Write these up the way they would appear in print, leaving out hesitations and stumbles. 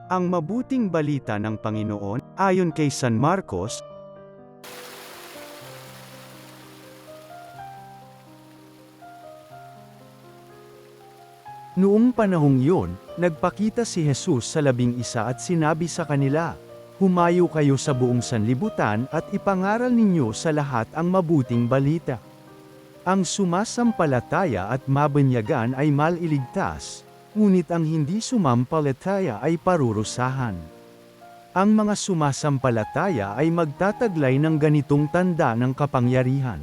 Ang mabuting balita ng Panginoon, ayon kay San Marcos. Noong panahong yun, nagpakita si Jesus sa 11 at sinabi sa kanila, "Humayo kayo sa buong sanlibutan at ipangaral ninyo sa lahat ang mabuting balita. Ang sumasampalataya at mabunyagan ay maliligtas, ngunit ang hindi sumampalataya ay parurusahan." Ang mga sumasampalataya ay magtataglay ng ganitong tanda ng kapangyarihan.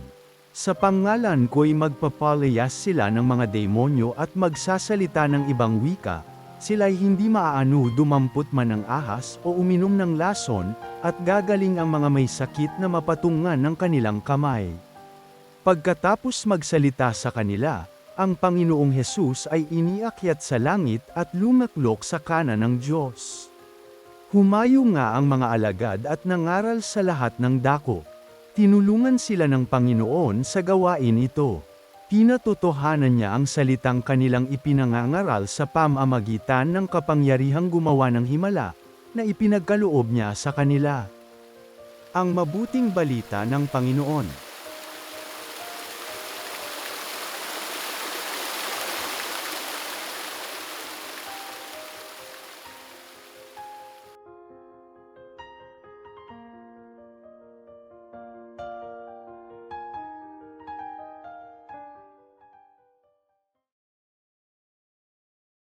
Sa pangalan ko'y magpapalayas sila ng mga demonyo at magsasalita ng ibang wika, sila'y hindi maaano dumampot man ng ahas o uminom ng lason, at gagaling ang mga may sakit na mapatungan ng kanilang kamay. Pagkatapos magsalita sa kanila, ang Panginoong Hesus ay iniakyat sa langit at lumaklok sa kanan ng Diyos. Humayo nga ang mga alagad at nangaral sa lahat ng dako. Tinulungan sila ng Panginoon sa gawain ito. Pinatotohanan niya ang salitang kanilang ipinangangaral sa pamamagitan ng kapangyarihang gumawa ng himala, na ipinagkaloob niya sa kanila. Ang mabuting balita ng Panginoon.